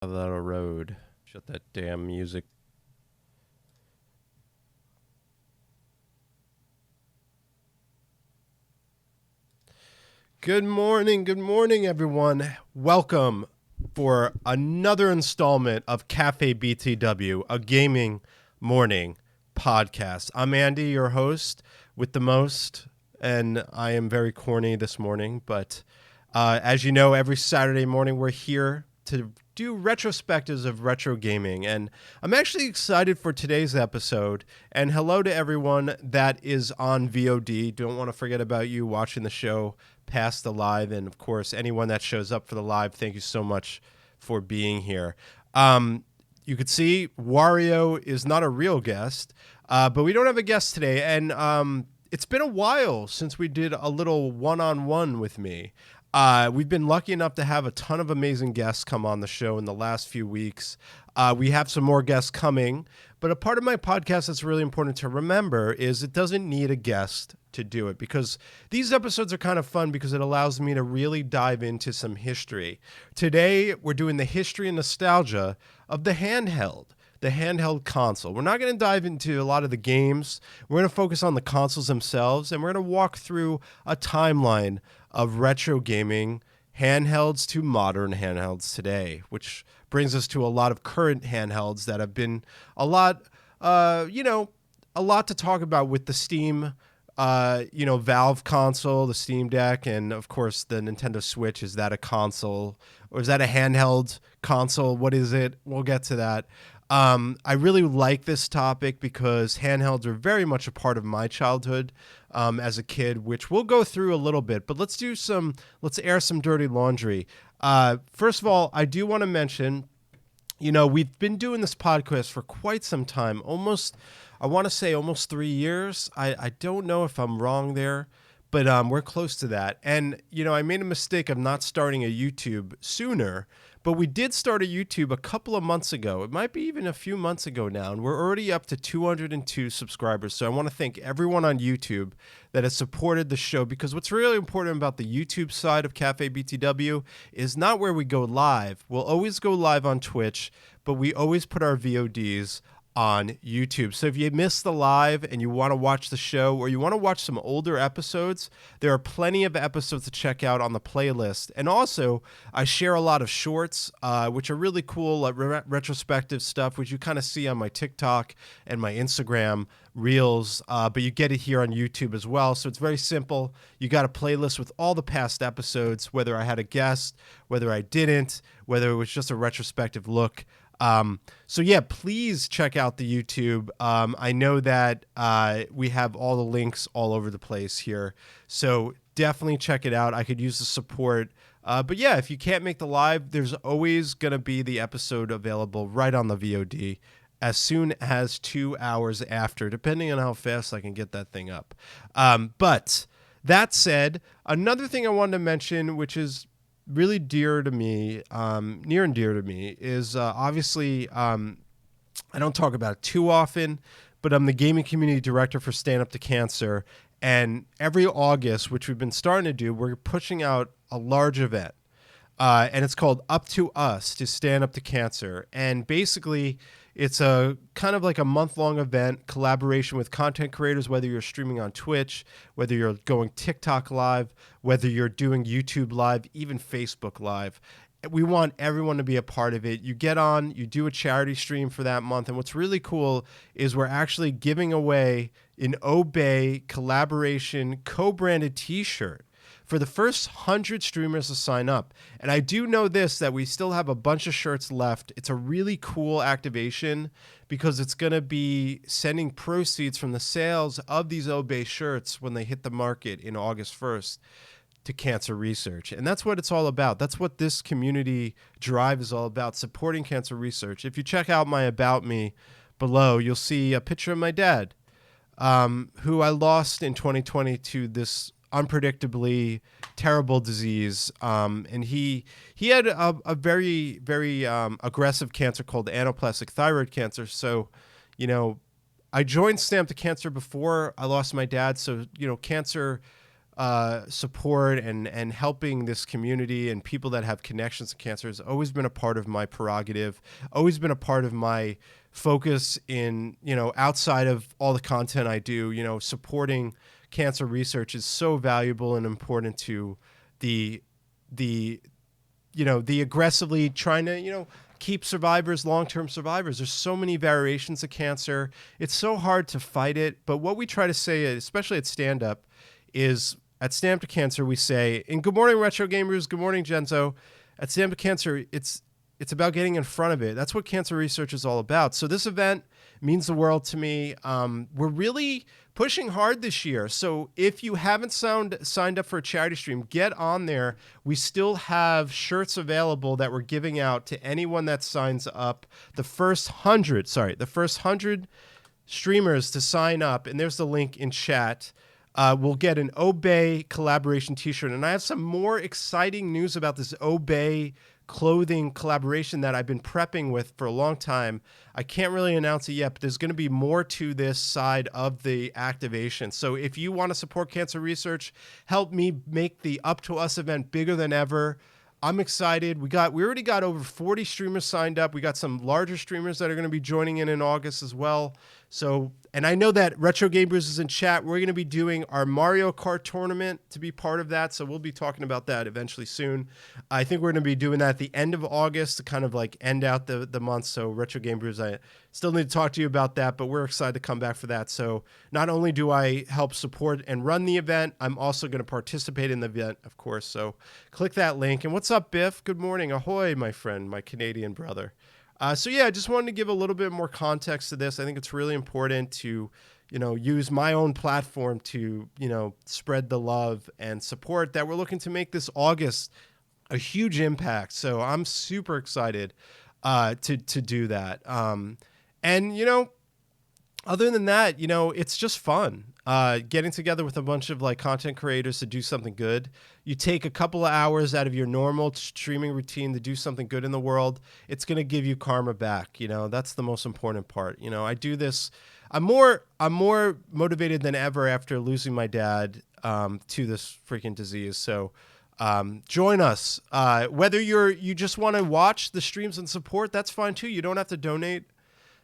Colorado Road. Shut that damn music. Good morning, everyone. Welcome for another installment of Cafe BTW, a gaming morning podcast. I'm Andy, your host with the most, and I am very corny this morning, but as you know, every Saturday morning we're here to do retrospectives of retro gaming, and I'm actually excited for today's episode. And hello to everyone that is on VOD. Don't want to forget about you watching the show past the live, and of course anyone that shows up for the live, thank you so much for being here. You could see Wario is not a real guest, but we don't have a guest today, and it's been a while since we did a little one-on-one with me. We've been lucky enough to have a ton of amazing guests come on the show in the last few weeks. We have some more guests coming, but a part of my podcast that's really important to remember is it doesn't need a guest to do it, because these episodes are kind of fun because it allows me to really dive into some history. Today, we're doing the history and nostalgia of the handheld console. We're not going to dive into a lot of the games. We're going to focus on the consoles themselves, and we're going to walk through a timeline of retro gaming handhelds to modern handhelds today, which brings us to a lot of current handhelds that have been a lot to talk about with the Steam, Valve console, the Steam Deck, and of course the Nintendo Switch. Is that a console or is that a handheld console? What is it? We'll get to that. I really like this topic because handhelds are very much a part of my childhood as a kid, which we'll go through a little bit, but let's air some dirty laundry. First of all, I do want to mention, we've been doing this podcast for quite some time, almost 3 years. I don't know if I'm wrong there, but we're close to that. And, I made a mistake of not starting a YouTube sooner, but we did start a YouTube a couple of months ago. It might be even a few months ago now, and we're already up to 202 subscribers. So I want to thank everyone on YouTube that has supported the show, because what's really important about the YouTube side of Cafe BTW is not where we go live. We'll always go live on Twitch, but we always put our VODs on YouTube. So if you missed the live and you want to watch the show, or you want to watch some older episodes, there are plenty of episodes to check out on the playlist. And also, I share a lot of shorts, which are really cool, like retrospective stuff, which you kind of see on my TikTok and my Instagram Reels, but you get it here on YouTube as well. So it's very simple. You got a playlist with all the past episodes, whether I had a guest, whether I didn't, whether it was just a retrospective look. So yeah, please check out the YouTube. I know that we have all the links all over the place here, so definitely check it out. I could use the support. But yeah, if you can't make the live, there's always going to be the episode available right on the VOD as soon as 2 hours after, depending on how fast I can get that thing up. But that said, another thing I wanted to mention, which is really dear to me, near and dear to me, is obviously I don't talk about it too often, but I'm the gaming community director for Stand Up to Cancer, and every August, which we've been starting to do, we're pushing out a large event, and it's called Up to Us to Stand Up to Cancer, and basically it's a kind of like a month-long event, collaboration with content creators, whether you're streaming on Twitch, whether you're going TikTok live, whether you're doing YouTube live, even Facebook live. We want everyone to be a part of it. You get on, you do a charity stream for that month, and what's really cool is we're actually giving away an Obey collaboration co-branded t-shirt for the first 100 streamers to sign up. And I do know this, that we still have a bunch of shirts left. It's a really cool activation because it's going to be sending proceeds from the sales of these Obey shirts when they hit the market in August 1st to cancer research. And that's what it's all about. That's what this community drive is all about, supporting cancer research. If you check out my About Me below, you'll see a picture of my dad, who I lost in 2020 to this unpredictably terrible disease, and he had a very, very aggressive cancer called anaplastic thyroid cancer. So I joined Stand Up to Cancer before I lost my dad, so cancer support and helping this community and people that have connections to cancer has always been a part of my prerogative, always been a part of my focus in, outside of all the content I do. Supporting cancer research is so valuable and important to the the aggressively trying to, keep survivors, long-term survivors. There's so many variations of cancer. It's so hard to fight it. But what we try to say, especially at Stand Up, is at Stand Up to Cancer, we say, and good morning, Retro Gamers. Good morning, Genzo. At Stand Up to Cancer, it's about getting in front of it. That's what cancer research is all about. So this event means the world to me. We're really pushing hard this year. So if you haven't signed up for a charity stream, get on there. We still have shirts available that we're giving out to anyone that signs up. The first 100 streamers to sign up, and there's the link in chat, we'll get an Obey collaboration t-shirt. And I have some more exciting news about this Obey clothing collaboration that I've been prepping with for a long time. I can't really announce it yet, but there's going to be more to this side of the activation. So if you want to support cancer research, help me make the Up to Us event bigger than ever. I'm excited. We already got over 40 streamers signed up. We got some larger streamers that are going to be joining in August as well. So, and I know that Retro Gamers is in chat. We're going to be doing our Mario Kart tournament to be part of that. So we'll be talking about that eventually soon. I think we're going to be doing that at the end of August to kind of like end out the month. So Retro Gamers, I still need to talk to you about that, but we're excited to come back for that. So not only do I help support and run the event, I'm also going to participate in the event, of course. So click that link. And what's up, Biff? Good morning. Ahoy, my friend, my Canadian brother. So yeah, I just wanted to give a little bit more context to this. I think it's really important to, use my own platform to, spread the love and support that we're looking to make this August a huge impact. So I'm super excited to do that. And, other than that, it's just fun. Getting together with a bunch of like content creators to do something good. You take a couple of hours out of your normal streaming routine to do something good in the world. It's going to give you karma back. That's the most important part. I do this. I'm more motivated than ever after losing my dad to this freaking disease. So join us. Whether you just want to watch the streams and support, that's fine too. You don't have to donate.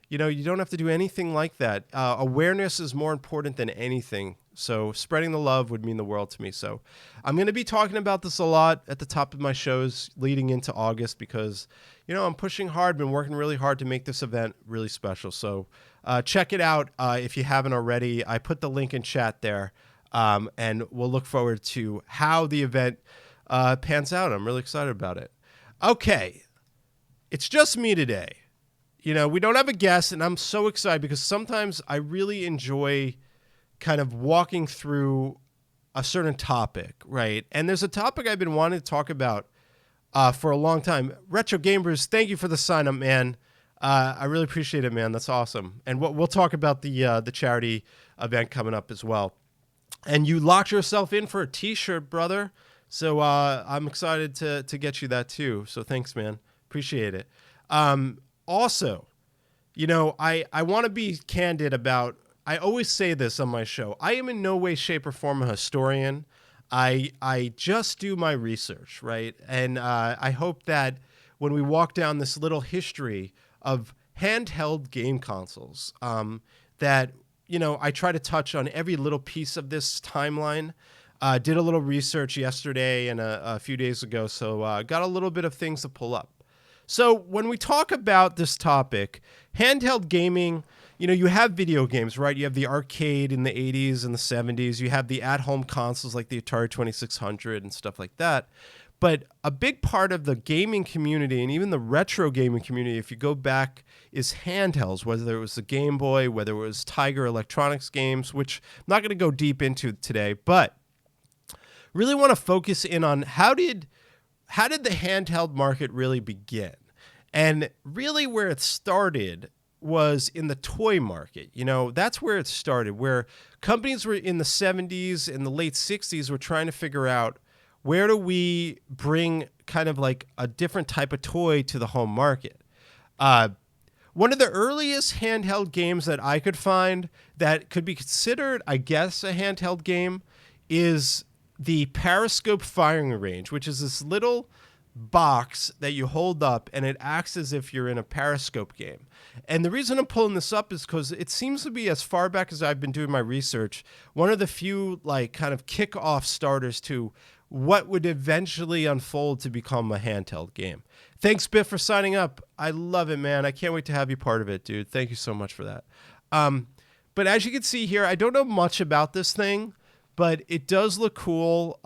You don't have to do anything like that. Awareness is more important than anything. So spreading the love would mean the world to me. So I'm going to be talking about this a lot at the top of my shows leading into August because, I'm pushing hard, been working really hard to make this event really special. So check it out if you haven't already. I put the link in chat there, and we'll look forward to how the event pans out. I'm really excited about it. Okay, it's just me today. We don't have a guest, and I'm so excited because sometimes I really enjoy kind of walking through a certain topic, right? And there's a topic I've been wanting to talk about for a long time. Retro Gamers, thank you for the sign up, man. I really appreciate it, man. That's awesome. And we'll talk about the charity event coming up as well. And you locked yourself in for a t-shirt, brother. So I'm excited to get you that too. So thanks, man. Appreciate it. Also, I want to be candid about, I always say this on my show. I am in no way, shape, or form a historian. I just do my research, right? And I hope that when we walk down this little history of handheld game consoles, that, I try to touch on every little piece of this timeline. Did a little research yesterday and a few days ago, so got a little bit of things to pull up. So when we talk about this topic, handheld gaming, you have video games, right? You have the arcade in the 80s and the 70s. You have the at-home consoles like the Atari 2600 and stuff like that. But a big part of the gaming community and even the retro gaming community, if you go back, is handhelds, whether it was the Game Boy, whether it was Tiger Electronics games, which I'm not going to go deep into today, but really want to focus in on how did the handheld market really begin? And really where it started was in the toy market. That's where it started, where companies were in the 70s and the late 60s were trying to figure out where do we bring kind of like a different type of toy to the home market. One of the earliest handheld games that I could find that could be considered, I guess, a handheld game is the periscope firing range, which is this little box that you hold up and it acts as if you're in a periscope game. And the reason I'm pulling this up is because it seems to be, as far back as I've been doing my research, one of the few like kind of kickoff starters to what would eventually unfold to become a handheld game. Thanks, Biff, for signing up. I love it, man. I can't wait to have you part of it, dude. Thank you so much for that. But as you can see here, I don't know much about this thing, but it does look cool.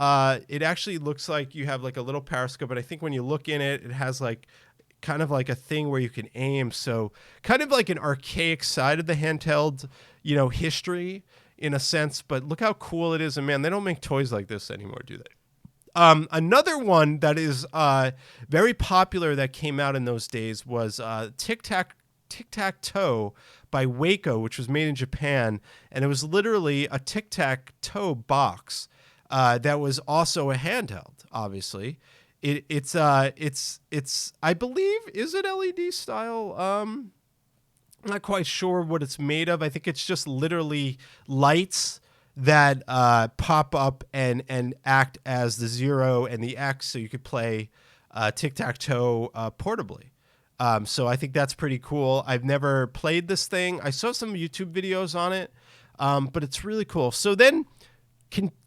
It actually looks like you have like a little periscope, and I think when you look in it, it has like kind of like a thing where you can aim. So kind of like an archaic side of the handheld, history in a sense, but look how cool it is. And man, they don't make toys like this anymore, do they? Another one that is very popular that came out in those days was Tic-Tac-Toe by Waco, which was made in Japan, and it was literally a tic-tac-toe box that was also a handheld. Obviously, it's I believe, is it LED style? I'm not quite sure what it's made of. I think it's just literally lights that pop up and act as the 0 and the X, so you could play tic-tac-toe portably. So I think that's pretty cool. I've never played this thing. I saw some YouTube videos on it, but it's really cool. So then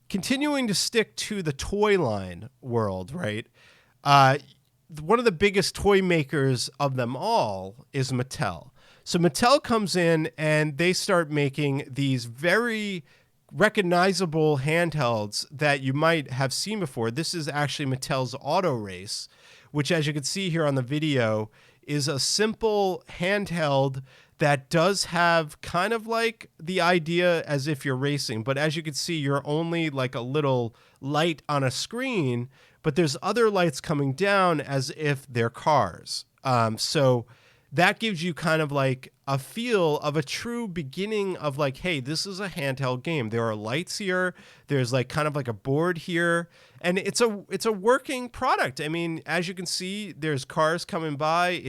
continuing to stick to the toy line world, right? One of the biggest toy makers of them all is Mattel. So Mattel comes in and they start making these very recognizable handhelds that you might have seen before. This is actually Mattel's Auto Race, which, as you can see here on the video, is a simple handheld that does have kind of like the idea as if you're racing. But as you can see, you're only like a little light on a screen, but there's other lights coming down as if they're cars. So that gives you kind of like a feel of a true beginning of like, hey, this is a handheld game. There are lights here. There's like kind of like a board here. And it's a working product. I mean, as you can see, there's cars coming by.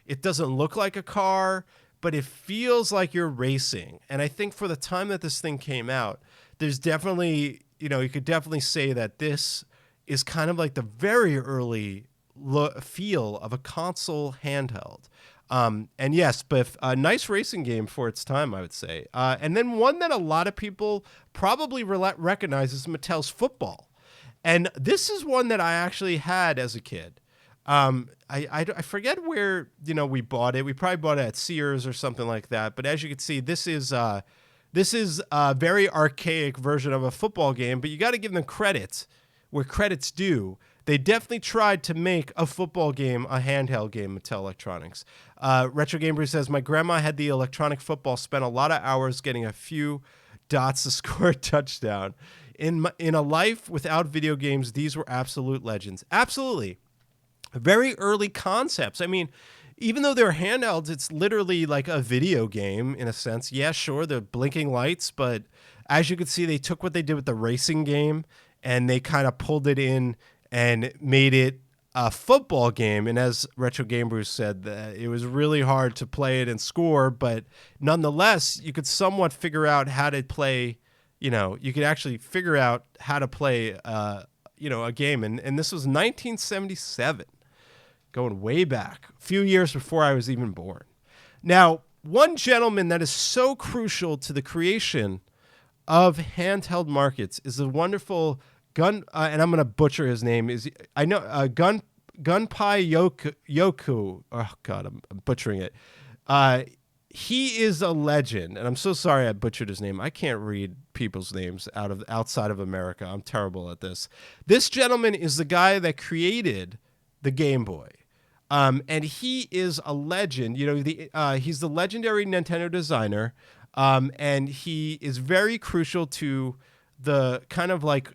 It doesn't look like a car, but it feels like you're racing. And I think for the time that this thing came out, there's definitely, you could definitely say that this is kind of like the very early feel of a console handheld. And yes, but a nice racing game for its time, I would say. And then one that a lot of people probably recognize is Mattel's Football. And this is one that I actually had as a kid. I forget where, we bought it. We probably bought it at Sears or something like that. But as you can see, this is a very archaic version of a football game, but you got to give them credit where credit's due. They definitely tried to make a football game a handheld game, Mattel Electronics. Retro Gamer says, my grandma had the electronic football, spent a lot of hours getting a few dots to score a touchdown. In a life without video games, these were absolute legends. Absolutely. Very early concepts. I mean, even though they're handhelds, it's literally like a video game in a sense. Yeah, sure, they're blinking lights, but as you can see, they took what they did with the racing game and they kind of pulled it in and made it a football game. And as Retro Game Brew said, that it was really hard to play it and score, but nonetheless, you could somewhat figure out how to play, you could actually figure out how to play, a game. And this was 1977, going way back, a few years before I was even born. Now, one gentleman that is so crucial to the creation of handheld markets is the wonderful and I'm going to butcher his name. Gunpei Yokoi. Oh God, I'm butchering it. He is a legend, and I'm so sorry I butchered his name. I can't read people's names outside of America. I'm terrible at this. This gentleman is the guy that created the Game Boy. And he is a legend. He's the legendary Nintendo designer, and he is very crucial to the kind of like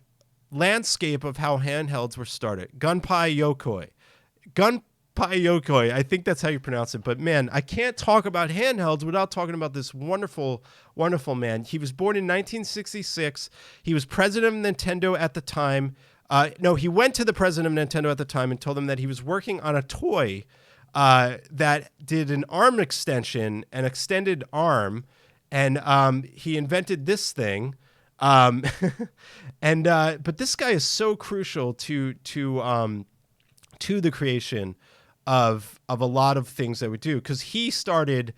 landscape of how handhelds were started. Gunpei Yokoi. I think that's how you pronounce it. But man, I can't talk about handhelds without talking about this wonderful, wonderful man. He was born in 1966. He was president of Nintendo at the time. He went to the president of Nintendo at the time and told him that he was working on a toy that did an arm extension, an extended arm, and he invented this thing. And but this guy is so crucial to the creation of a lot of things that we do, because he started.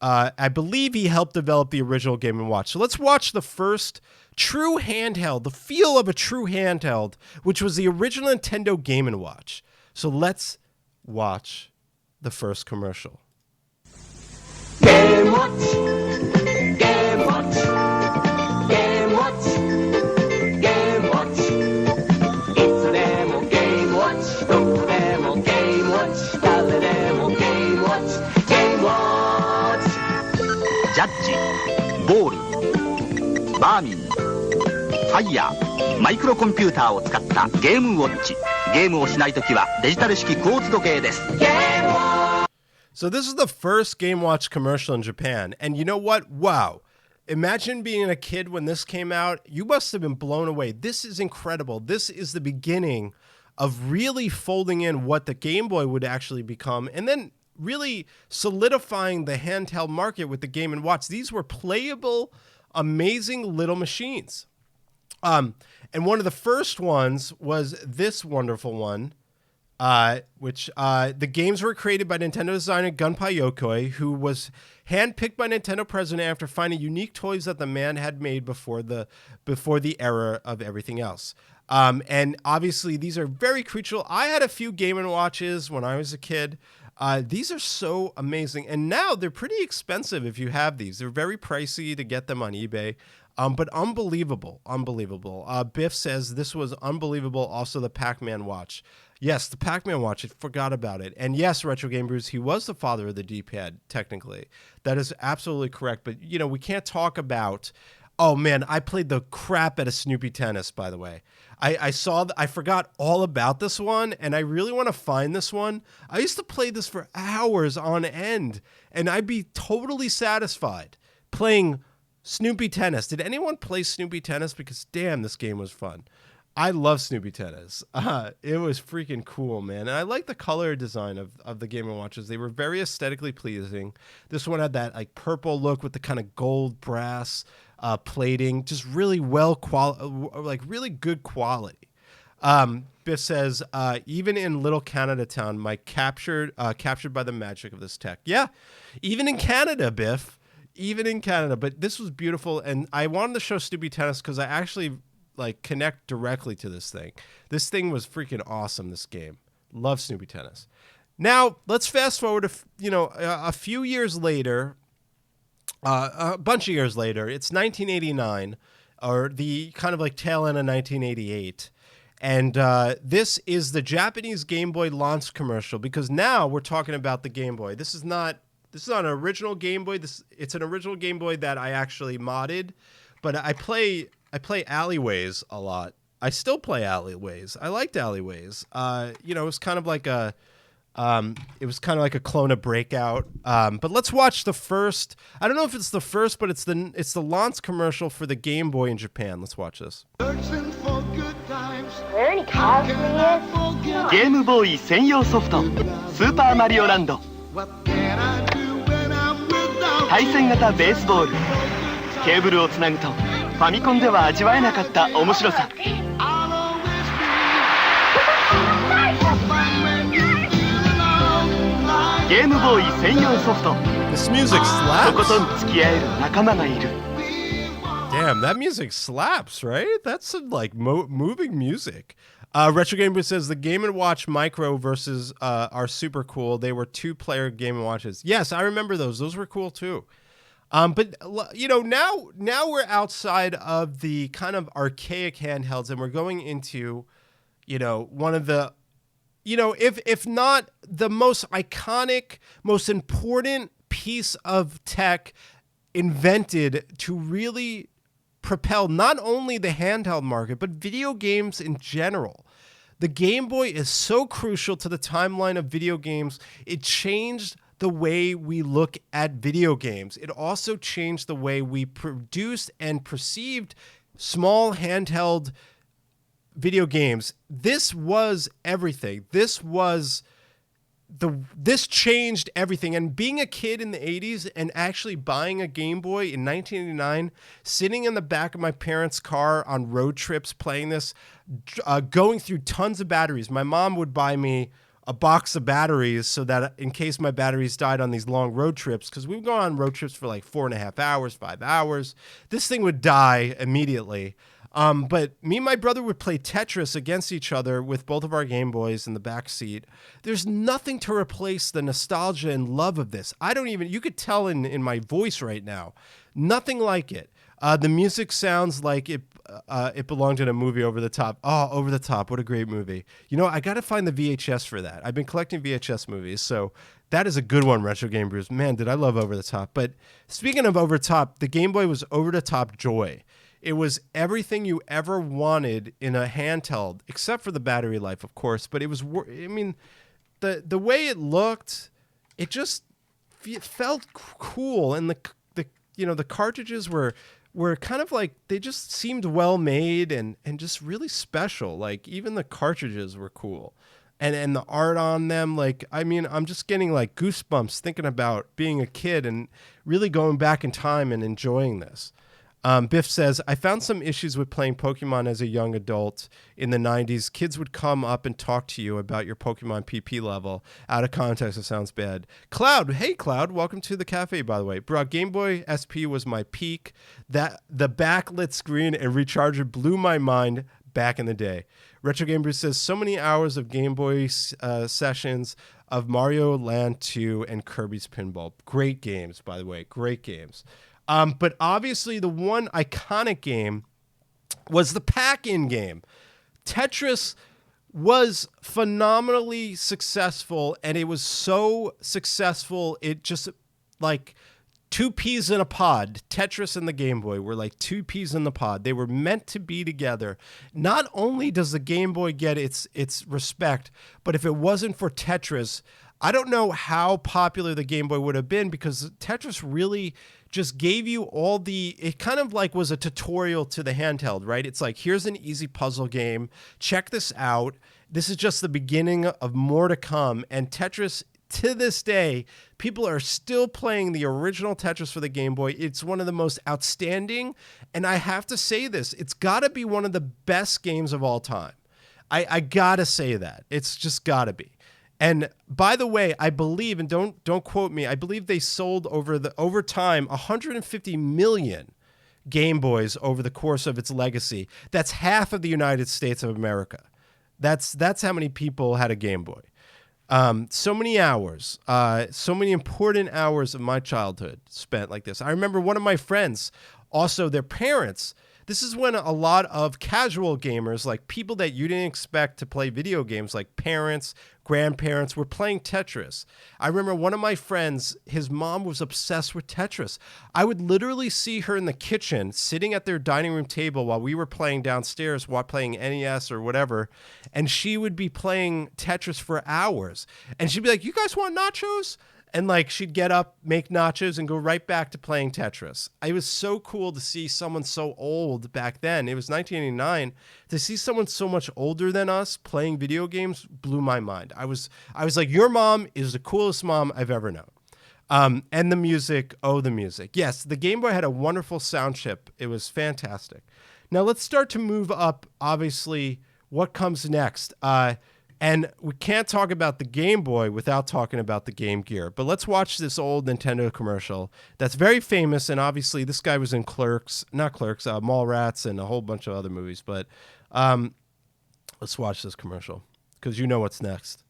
I believe he helped develop the original Game & Watch. So let's watch the first true handheld, the feel of a true handheld, which was the original Nintendo Game & Watch. So let's watch the first commercial. Game Watch, Game Watch, Game Watch, Game Watch. いつでも Game Watch、どこでも Game Watch、誰でも Game Watch、Game Watch。ジャッジ、ボール、バーミン、ファイヤー、マイクロコンピューターを使ったゲームウォッチ。ゲームをしないときはデジタル式クォーツ時計です。ゲームウォッチ。So this is the first Game Watch commercial in Japan. And you know what? Wow. Imagine being a kid when this came out. You must have been blown away. This is incredible. This is the beginning of really folding in what the Game Boy would actually become, and then really solidifying the handheld market with the Game & Watch. These were playable, amazing little machines. And one of the first ones was this wonderful one. Which the games were created by Nintendo designer Gunpei Yokoi, who was handpicked by Nintendo president after finding unique toys that the man had made before the era of everything else. And obviously these are very crucial. I had a few Game & Watches when I was a kid. These are so amazing, and now they're pretty expensive if you have these. They're very pricey to get them on eBay. But unbelievable. Biff says this was unbelievable. Also, the Pac-Man watch. Yes, the Pac-Man watch. I forgot about it. And yes, Retro Game Brews, he was the father of the D-pad, technically. That is absolutely correct. But, you know, we can't talk about... Oh, man, I played the crap out of Snoopy Tennis, by the way. I forgot all about this one, and I really want to find this one. I used to play this for hours on end, and I'd be totally satisfied playing Snoopy Tennis. Did anyone play Snoopy Tennis? Because, damn, this game was fun. I love Snoopy Tennis. It was freaking cool, man. And I like the color design of the Game & Watches. They were very aesthetically pleasing. This one had that like purple look with the kind of gold brass plating. Just really really good quality. Biff says, even in Little Canada Town, Mike captured by the magic of this tech. Yeah, even in Canada, Biff. Even in Canada. But this was beautiful. And I wanted to show Snoopy Tennis because I actually... like connect directly to this thing. This thing was freaking awesome. This game, love Snoopy Tennis. Now let's fast forward a few years later, a bunch of years later. It's 1989, or the kind of like tail end of 1988, and this is the Japanese Game Boy launch commercial. Because now we're talking about the Game Boy. This is not an original Game Boy. It's an original Game Boy that I actually modded, but I play Alleyways a lot. I still play Alleyways. I liked Alleyways. It was kind of like a clone of Breakout. But let's watch the first. I don't know if it's the first, but it's the launch commercial for the Game Boy in Japan. Let's watch this. Are there any cars for you? ゲームボーイ専用ソフトスーパーマリオランド対戦型ベースボールケーブルをつなぐとファミコンでは味わえなかった面白さゲームボーイ専用ソフト This music slaps. とことん付き合える仲間がいる Damn, that music slaps, right? That's some like moving music. Retro Gamer says the Game & Watch Micro versus are super cool. They were 2-player Game & Watches. Yes, I remember those. Those were cool too. But now we're outside of the kind of archaic handhelds, and we're going into, one of the, if not the most iconic, most important piece of tech invented to really propel not only the handheld market, but video games in general. The Game Boy is so crucial to the timeline of video games. It changed the way we look at video games. It also changed the way we produced and perceived small handheld video games. This was everything. This was this changed everything. And being a kid in the 80s and actually buying a Game Boy in 1989, sitting in the back of my parents' car on road trips playing this, going through tons of batteries. My mom would buy me a box of batteries so that in case my batteries died on these long road trips, because we would go on road trips for like 4.5 hours, 5 hours, this thing would die immediately. But me and my brother would play Tetris against each other with both of our Game Boys in the back seat. There's nothing to replace the nostalgia and love of this. You could tell in my voice right now, nothing like it. The music sounds like it belonged in a movie, Over the Top. Oh, Over the Top. What a great movie. I got to find the VHS for that. I've been collecting VHS movies, so that is a good one, Retro Game Brews. Man, did I love Over the Top. But speaking of Over the Top, the Game Boy was Over the Top joy. It was everything you ever wanted in a handheld, except for the battery life, of course. But it was, the way it looked, it felt cool. And the cartridges were kind of like, they just seemed well made and just really special. Like even the cartridges were cool. And the art on them, I'm just getting like goosebumps thinking about being a kid and really going back in time and enjoying this. Biff says, I found some issues with playing Pokemon as a young adult in the 90s. Kids would come up and talk to you about your Pokemon PP level. Out of context, it sounds bad. Cloud, hey Cloud, welcome to the cafe, by the way. Bro, Game Boy SP was my peak. The backlit screen and recharger blew my mind back in the day. Retro Game Brew says, so many hours of Game Boy sessions of Mario Land 2 and Kirby's Pinball. Great games, by the way, great games. But obviously the one iconic game was the pack-in game. Tetris was phenomenally successful, and it was so successful, it just like two peas in a pod. Tetris and the Game Boy were like two peas in the pod. They were meant to be together. Not only does the Game Boy get its respect, but if it wasn't for Tetris, I don't know how popular the Game Boy would have been, because Tetris really just gave you it kind of like was a tutorial to the handheld, right? It's like, here's an easy puzzle game. Check this out. This is just the beginning of more to come. And Tetris, to this day, people are still playing the original Tetris for the Game Boy. It's one of the most outstanding. And I have to say this, it's got to be one of the best games of all time. I got to say that. It's just got to be. And by the way, I believe, and don't quote me, I believe they sold over time 150 million Game Boys over the course of its legacy. That's half of the United States of America. That's how many people had a Game Boy. So many hours, so many important hours of my childhood spent like this. I remember one of my friends, also their parents. This is when a lot of casual gamers, like people that you didn't expect to play video games, like parents, grandparents, were playing Tetris. I remember one of my friends, his mom was obsessed with Tetris. I would literally see her in the kitchen sitting at their dining room table while we were playing downstairs, while playing NES or whatever, and she would be playing Tetris for hours. And she'd be like, you guys want nachos? And like she'd get up, make nachos, and go right back to playing Tetris. It was so cool to see someone so old back then. It was 1989. To see someone so much older than us playing video games blew my mind. I was like, your mom is the coolest mom I've ever known. And the music, the music. Yes, the Game Boy had a wonderful sound chip. It was fantastic. Now let's start to move up, obviously, what comes next. And we can't talk about the Game Boy without talking about the Game Gear. But let's watch this old Nintendo commercial that's very famous. And obviously, this guy was in Mallrats and a whole bunch of other movies. But let's watch this commercial because you know what's next.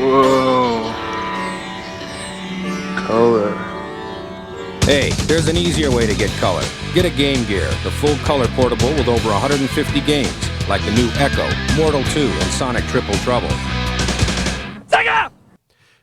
Whoa. Color. Hey, there's an easier way to get color. Get a Game Gear, the full color portable with over 150 games, like the new Echo, Mortal 2, and Sonic Triple Trouble. Sega!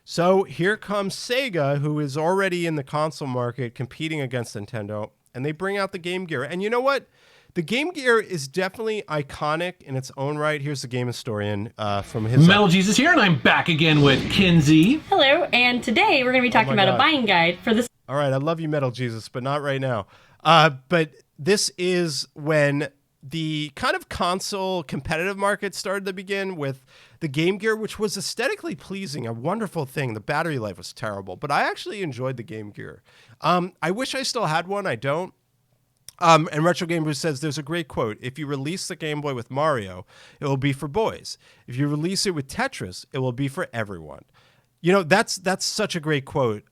So here comes Sega, who is already in the console market competing against Nintendo, and they bring out the Game Gear. And you know what? The Game Gear is definitely iconic in its own right. Here's the game historian from his... Metal Jesus here, and I'm back again with Kinsey. Hello, and today we're going to be talking about a buying guide for this. All right, I love you, Metal Jesus, but not right now. But this is when the kind of console competitive market started to begin with the Game Gear, which was aesthetically pleasing, a wonderful thing. The battery life was terrible, but I actually enjoyed the Game Gear. I wish I still had one. I don't. And Retro Gamer says there's a great quote: "If you release the Game Boy with Mario, it will be for boys. If you release it with Tetris, it will be for everyone." You know, that's such a great quote.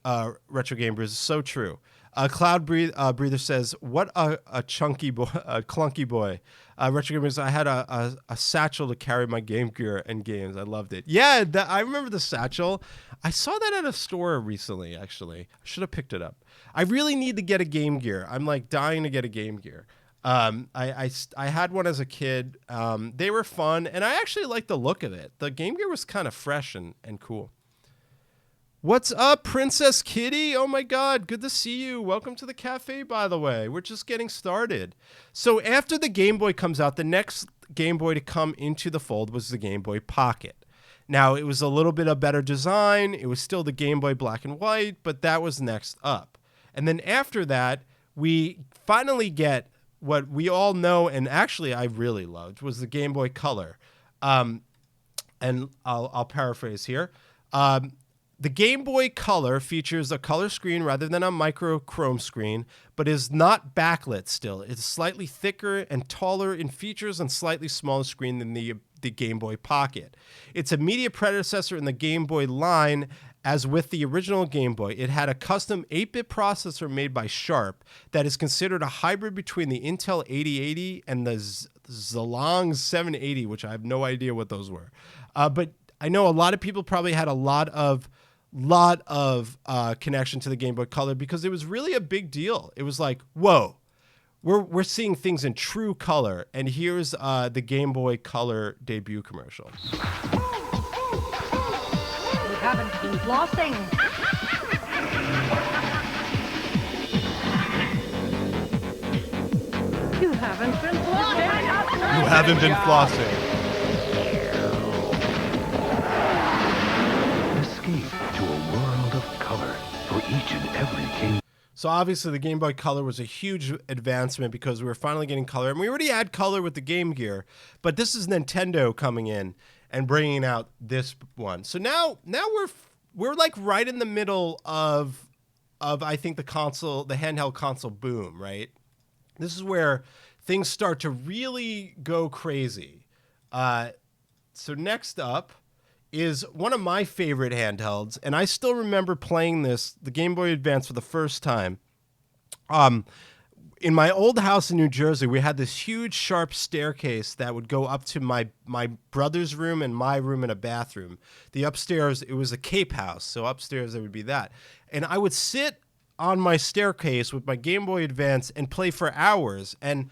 Retro Gamer is so true. Cloud Breather says, "What a chunky boy, a clunky boy." Retro Gamer says, "I had a satchel to carry my Game Gear and games. I loved it." Yeah, I remember the satchel. I saw that at a store recently. Actually, I should have picked it up. I really need to get a Game Gear. I'm like dying to get a Game Gear. I had one as a kid. They were fun, and I actually liked the look of it. The Game Gear was kind of fresh and cool. What's up, Princess Kitty? Oh my God, good to see you. Welcome to the cafe, by the way. We're just getting started. So after the Game Boy comes out, the next Game Boy to come into the fold was the Game Boy Pocket. Now, it was a little bit of better design. It was still the Game Boy Black and White, but that was next up. And then after that, we finally get what we all know, and actually I really loved, was the Game Boy Color. And I'll paraphrase here. The Game Boy Color features a color screen rather than a microchrome screen, but is not backlit still. It's slightly thicker and taller in features and slightly smaller screen than the Game Boy Pocket. It's a media predecessor in the Game Boy line. As with the original Game Boy, it had a custom 8-bit processor made by Sharp that is considered a hybrid between the Intel 8080 and the Zilong 780, which I have no idea what those were. But I know a lot of people probably had a lot of connection to the Game Boy Color because it was really a big deal. It was like, whoa, we're seeing things in true color. And here's the Game Boy Color debut commercial. You haven't been flossing. You haven't been flossing. You haven't been flossing. Escape to a world of color for each and every Game. So obviously the Game Boy Color was a huge advancement because we were finally getting color. And we already had color with the Game Gear, but this is Nintendo coming in and bringing out this one. So now we're like right in the middle of I think the handheld console boom, right? This is where things start to really go crazy. So next up is one of my favorite handhelds, and I still remember playing this, the Game Boy Advance, for the first time. In my old house in New Jersey, we had this huge sharp staircase that would go up to my brother's room and my room and a bathroom. The upstairs, it was a cape house, so upstairs there would be that. And I would sit on my staircase with my Game Boy Advance and play for hours. And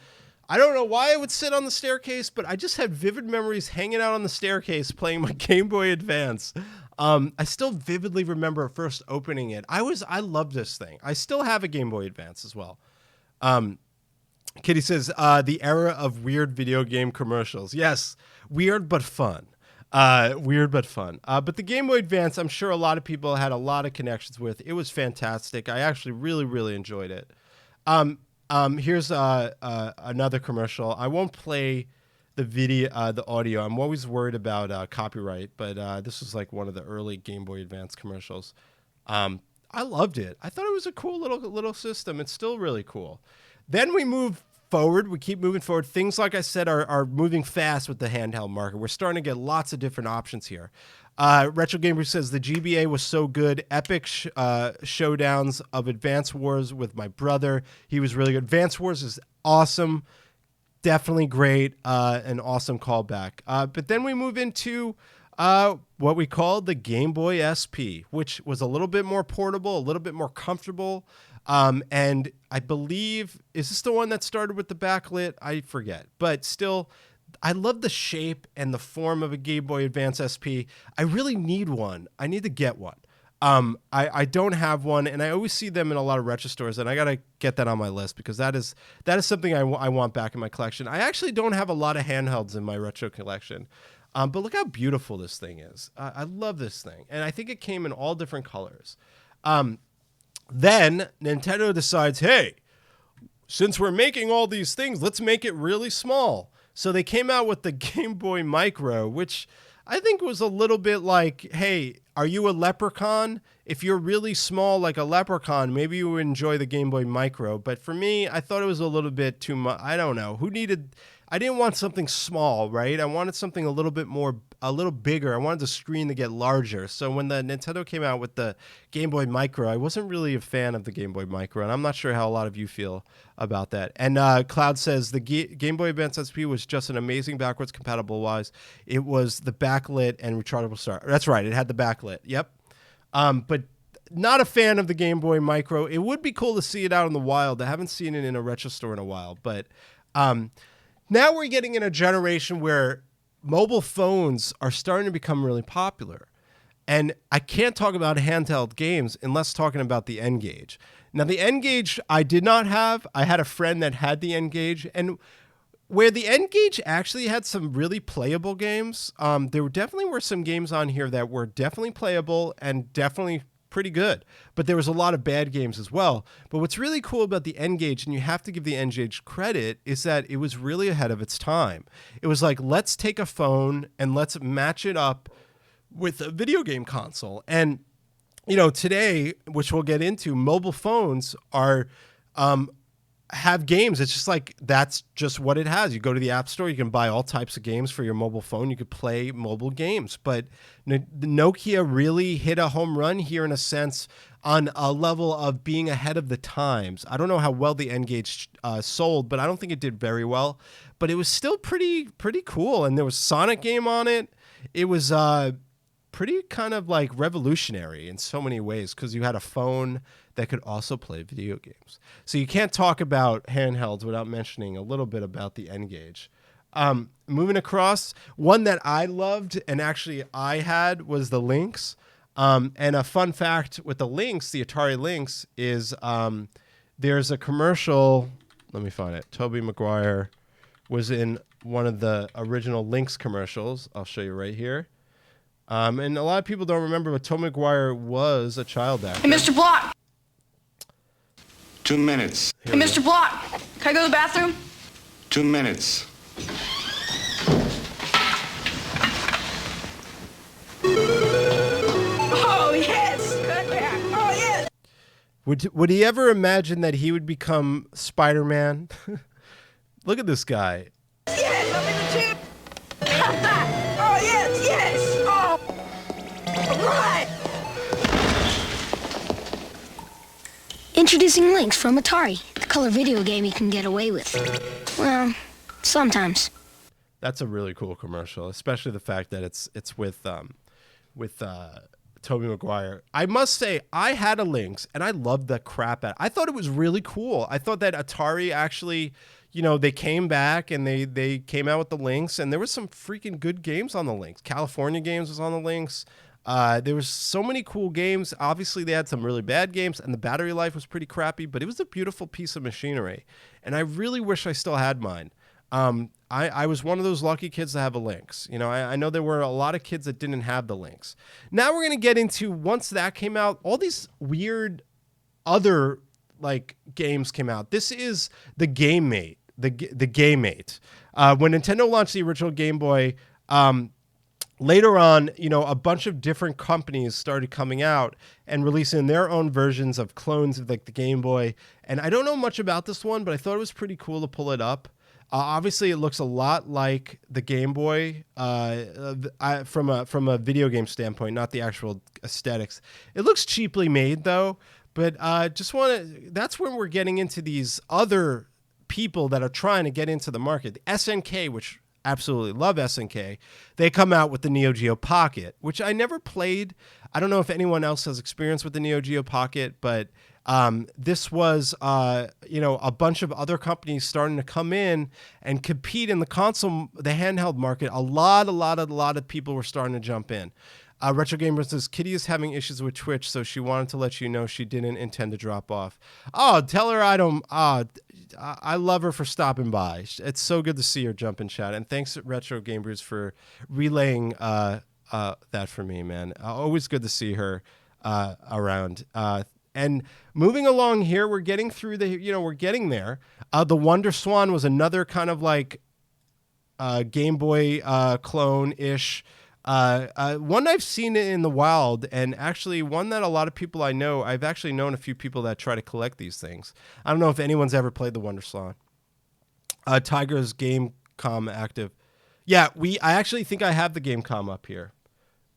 I don't know why I would sit on the staircase, but I just had vivid memories hanging out on the staircase playing my Game Boy Advance. I still vividly remember first opening it. I loved this thing. I still have a Game Boy Advance as well. Kitty says, the era of weird video game commercials. Yes, weird but fun. Weird but fun. But the Game Boy Advance, I'm sure a lot of people had a lot of connections with. It was fantastic. I actually really, really enjoyed it. Here's another commercial. I won't play the video, the audio. I'm always worried about copyright, but this was like one of the early Game Boy Advance commercials. I loved it. I thought it was a cool little system. It's still really cool. Then we move forward. We keep moving forward. Things, like I said, are moving fast with the handheld market. We're starting to get lots of different options here. Retro Gamer says the GBA was so good. Epic showdowns of Advance Wars with my brother. He was really good. Advance Wars is awesome. Definitely great. An awesome callback. But then we move into what we called the Game Boy SP, which was a little bit more portable, a little bit more comfortable. And I believe, is this the one that started with the backlit? I forget. But still, I love the shape and the form of a Game Boy Advance SP. I really need one. I need to get one. I don't have one, and I always see them in a lot of retro stores, and I gotta get that on my list because that is something I want back in my collection. I actually don't have a lot of handhelds in my retro collection, but look how beautiful this thing is. I love this thing, and I think it came in all different colors. Then Nintendo decides, hey, since we're making all these things, let's make it really small. So they came out with the Game Boy Micro, which I think was a little bit like, hey, are you a leprechaun? If you're really small like a leprechaun, maybe you would enjoy the Game Boy Micro. But for me, I thought it was a little bit too much. I don't know. I didn't want something small, right? I wanted something a little bigger. I wanted the screen to get larger. So when the Nintendo came out with the Game Boy Micro, I wasn't really a fan of the Game Boy Micro, and I'm not sure how a lot of you feel about that. And Cloud says the Game Boy Advance SP was just an amazing backwards compatible wise. It was the backlit and rechargeable start. That's right. It had the backlit. Yep. But not a fan of the Game Boy Micro. It would be cool to see it out in the wild. I haven't seen it in a retro store in a while, but now we're getting in a generation where mobile phones are starting to become really popular. And I can't talk about handheld games unless talking about the N-Gage. Now, the N-Gage I did not have. I had a friend that had the N-Gage. And where the N-Gage actually had some really playable games, there definitely were some games on here that were definitely playable and definitely pretty good, but there was a lot of bad games as well. But what's really cool about the N-Gage, and you have to give the N-Gage credit, is that it was really ahead of its time. It was like, let's take a phone and let's match it up with a video game console. And, you know, today, which we'll get into, mobile phones are have games. It's just like, that's just what it has. You go to the App Store, you can buy all types of games for your mobile phone. You could play mobile games. But Nokia really hit a home run here in a sense on a level of being ahead of the times. I don't know how well the N-Gage sold, but I don't think it did very well. But it was still pretty cool. And there was Sonic game on it. It was pretty kind of like revolutionary in so many ways because you had a phone that could also play video games. So you can't talk about handhelds without mentioning a little bit about the N-Gage. Moving across, one that I loved and actually I had was the Lynx. And a fun fact with the Lynx, the Atari Lynx, is there's a commercial. Let me find it. Tobey Maguire was in one of the original Lynx commercials. I'll show you right here. And a lot of people don't remember, but Tobey Maguire was a child actor. Hey, Mr. Block. 2 minutes. Hey, Mr. Block. Can I go to the bathroom? 2 minutes. Oh, yes. Good back. Oh, yes. Would he ever imagine that he would become Spider-Man? Look at this guy. Yes, I'm in the tube. Oh, yes, yes. Oh, all right. Introducing Lynx from Atari, the color video game you can get away with. Well, sometimes. That's a really cool commercial, especially the fact that it's with Tobey Maguire. I must say, I had a Lynx, and I loved the crap out. I thought it was really cool. I thought that Atari actually, you know, they came back and they came out with the Lynx, and there was some freaking good games on the Lynx. California Games was on the Lynx. There was so many cool games. Obviously, they had some really bad games, and the battery life was pretty crappy, but it was a beautiful piece of machinery, and I really wish I still had mine. I was one of those lucky kids to have a Lynx. You know, I know there were a lot of kids that didn't have the Lynx. Now we're going to get into, once that came out, all these weird other, like, games came out. This is the Game Mate, the Game Mate. When Nintendo launched the original Game Boy, later on, you know, a bunch of different companies started coming out and releasing their own versions of clones of, like, the Game Boy. And I don't know much about this one, but I thought it was pretty cool to pull it up. Obviously, it looks a lot like the Game Boy from a video game standpoint, not the actual aesthetics. It looks cheaply made, though. But that's when we're getting into these other people that are trying to get into the market. The SNK, which absolutely love SNK, they come out with the Neo Geo Pocket, which I never played. I don't know if anyone else has experience with the Neo Geo Pocket, but this was, you know, a bunch of other companies starting to come in and compete in the handheld market. A lot of people were starting to jump in. Retro Gamer says, Kitty is having issues with Twitch, so she wanted to let you know she didn't intend to drop off. Oh, tell her I don't. I love her for stopping by. It's so good to see her jump in chat. And thanks, Retro Gamers, for relaying that for me, man. Always good to see her around. And moving along here, we're getting through we're getting there. The Wonder Swan was another kind of like Game Boy clone-ish. One I've seen in the wild, and actually one that a lot of people I know, I've actually known a few people that try to collect these things. I don't know if anyone's ever played the Wonder Swan. Tiger's Gamecom active. Yeah, I actually think I have the Gamecom up here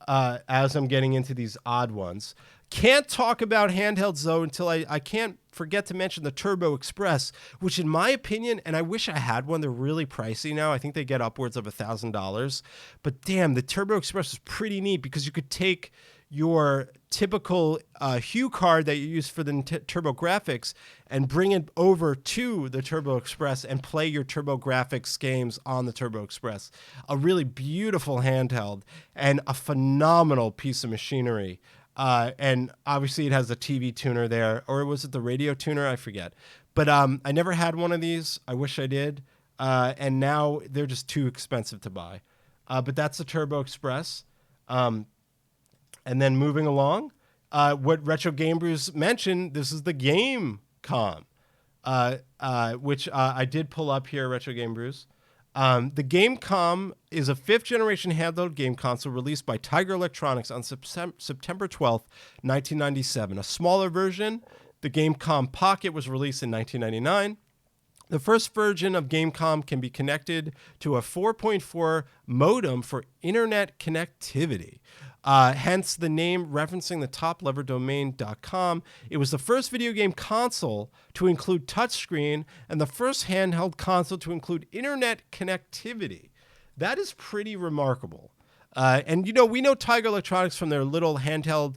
as I'm getting into these odd ones. Can't talk about handhelds, though, until I can't forget to mention the Turbo Express, which in my opinion, and I wish I had one, they're really pricey now. I think they get upwards of $1,000. But damn, the Turbo Express is pretty neat because you could take your typical Hue card that you use for the Turbo Graphics and bring it over to the Turbo Express and play your Turbo Graphics games on the Turbo Express. A really beautiful handheld and a phenomenal piece of machinery. And obviously it has a TV tuner there, or was it the radio tuner? I forget. But I never had one of these. I wish I did. And now they're just too expensive to buy. But that's the Turbo Express. And then moving along, what Retro Game Brews mentioned, this is the Gamecom, which I did pull up here, Retro Game Brews. The Gamecom is a 5th-generation handheld game console released by Tiger Electronics on September 12th, 1997. A smaller version, the Gamecom Pocket, was released in 1999. The first version of Gamecom can be connected to a 4.4 modem for internet connectivity. Hence the name referencing the top-level domain.com. It was the first video game console to include touchscreen and the first handheld console to include internet connectivity. That is pretty remarkable. And, we know Tiger Electronics from their little handheld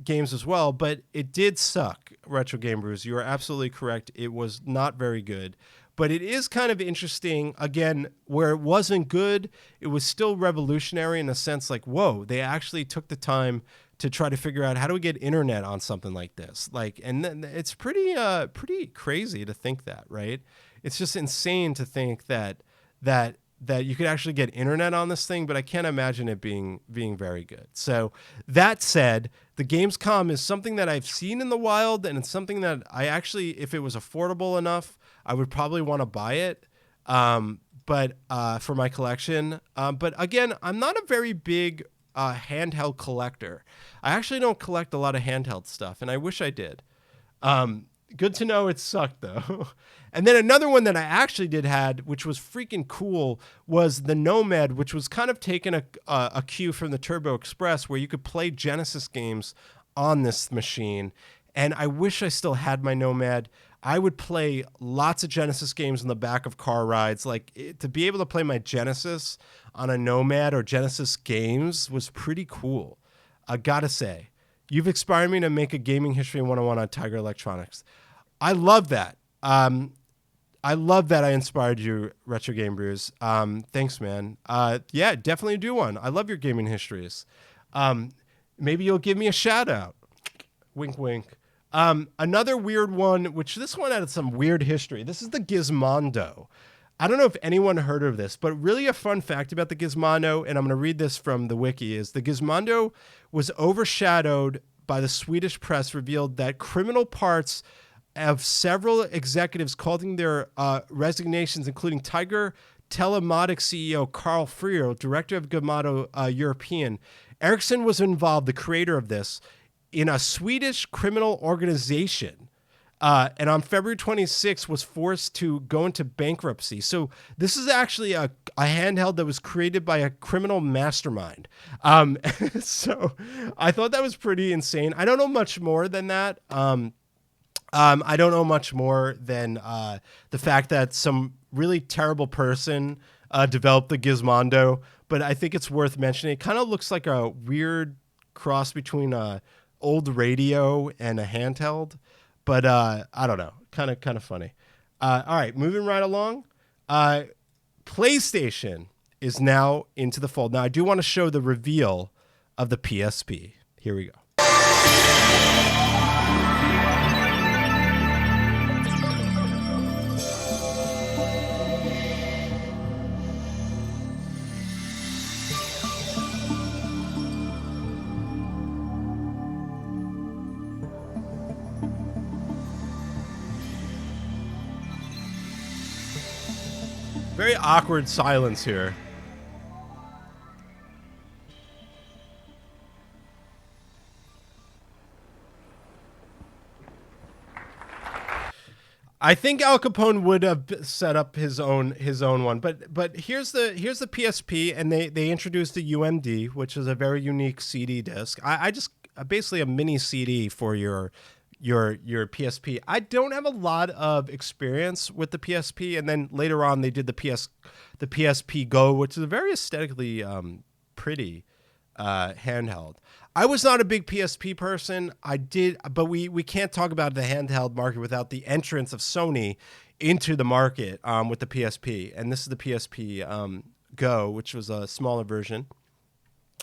games as well, but it did suck, Retro Game Brews. You are absolutely correct. It was not very good. But it is kind of interesting, again, where it wasn't good, it was still revolutionary in a sense like, whoa, they actually took the time to try to figure out how do we get internet on something like this. And then it's pretty crazy to think that, right? It's just insane to think that you could actually get internet on this thing, but I can't imagine it being very good. So that said, the Gamescom is something that I've seen in the wild, and it's something that I actually, if it was affordable enough, I would probably want to buy it, but for my collection. But again, I'm not a very big handheld collector. I actually don't collect a lot of handheld stuff, and I wish I did. Good to know it sucked, though. And then another one that I actually did had, which was freaking cool, was the Nomad, which was kind of taking a cue from the Turbo Express, where you could play Genesis games on this machine. And I wish I still had my Nomad. I would play lots of Genesis games in the back of car rides. To be able to play my Genesis on a Nomad or Genesis games was pretty cool. I gotta say, you've inspired me to make a gaming history 101 on Tiger Electronics. I love that. I love that I inspired you, Retro Game Brews. Thanks, man. Yeah, definitely do one. I love your gaming histories. Maybe you'll give me a shout out. Wink, wink. Another weird one, which this one had some weird history. This is the Gizmondo. I don't know if anyone heard of this, but really a fun fact about the Gizmondo, and I'm going to read this from the wiki, is the Gizmondo was overshadowed by the Swedish press, revealed that criminal parts of several executives calling their resignations, including Tiger Telematic CEO Carl Freer, director of Gizmondo European. Ericsson was involved, the creator of this, in a Swedish criminal organization, and on February 26th was forced to go into bankruptcy. So this is actually a handheld that was created by a criminal mastermind. So I thought that was pretty insane. I don't know much more than that. I don't know much more than the fact that some really terrible person developed the Gizmondo, but I think it's worth mentioning. It kind of looks like a weird cross between a old radio and a handheld, but I don't know, kind of funny. All right, moving right along. PlayStation is now into the fold. Now I do want to show the reveal of the PSP. Here we go. Very awkward silence here. I think Al Capone would have set up his own one, but here's the PSP, and they introduced the UMD, which is a very unique CD disc. I just basically a mini CD for your PSP. I don't have a lot of experience with the PSP, and then later on they did the PSP Go, which is a very aesthetically pretty handheld. I was not a big PSP person. But we can't talk about the handheld market without the entrance of Sony into the market with the PSP, and this is the PSP Go, which was a smaller version.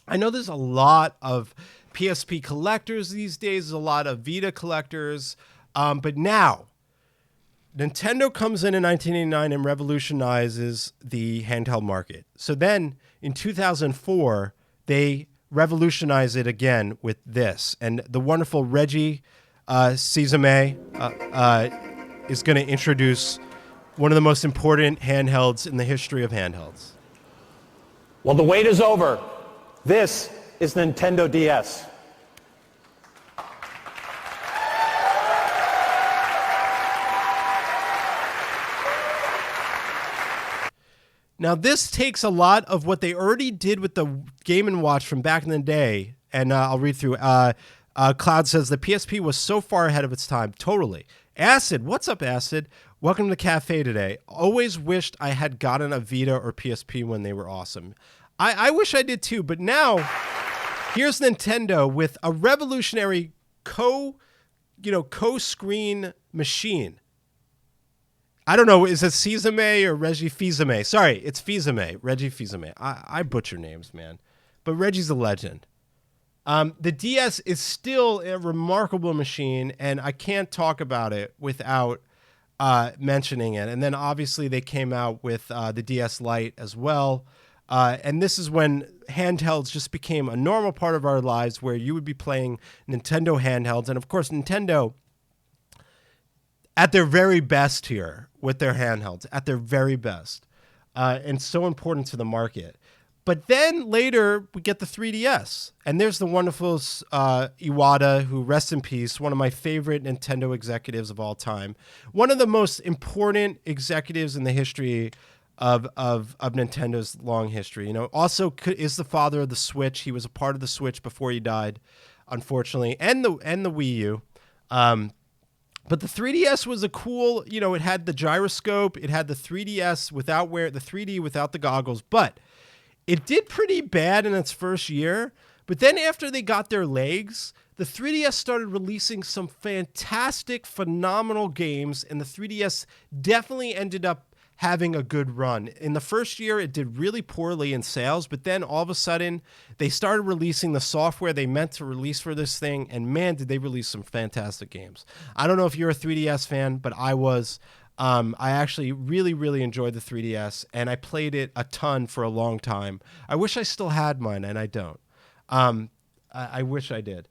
I know there's a lot of PSP collectors these days. There's a lot of Vita collectors. But now, Nintendo comes in 1989 and revolutionizes the handheld market. So then, in 2004, they revolutionize it again with this. And the wonderful Reggie Fils-Aimé is going to introduce one of the most important handhelds in the history of handhelds. Well, the wait is over. This is Nintendo DS. Now, this takes a lot of what they already did with the Game & Watch from back in the day, and I'll read through. Cloud says, the PSP was so far ahead of its time. Totally. Acid, what's up, Acid? Welcome to the cafe today. Always wished I had gotten a Vita or PSP when they were awesome. I wish I did too, but now here's Nintendo with a revolutionary co-screen machine. I don't know, is it Fils-Aimé or Reggie Fils-Aimé? Sorry, it's Fils-Aimé, Reggie Fils-Aimé. I butcher names, man. But Reggie's a legend. The DS is still a remarkable machine, and I can't talk about it without mentioning it. And then obviously they came out with the DS Lite as well. And this is when handhelds just became a normal part of our lives, where you would be playing Nintendo handhelds. And of course, Nintendo at their very best here with their handhelds, at their very best, and so important to the market. But then later we get the 3DS, and there's the wonderful Iwata, who, rest in peace, one of my favorite Nintendo executives of all time, one of the most important executives in the history of Nintendo's long history. You know, also is the father of the Switch. He was a part of the Switch before he died, unfortunately, and the Wii U. But the 3DS was a cool, it had the gyroscope, it had the 3DS the 3D without the goggles, but it did pretty bad in its first year. But then after they got their legs, the 3DS started releasing some fantastic, phenomenal games, and the 3DS definitely ended up having a good run. In the first year, it did really poorly in sales, but then all of a sudden, they started releasing the software they meant to release for this thing, and man, did they release some fantastic games. I don't know if you're a 3DS fan, but I was. I actually really, really enjoyed the 3DS, and I played it a ton for a long time. I wish I still had mine, and I don't. I wish I did.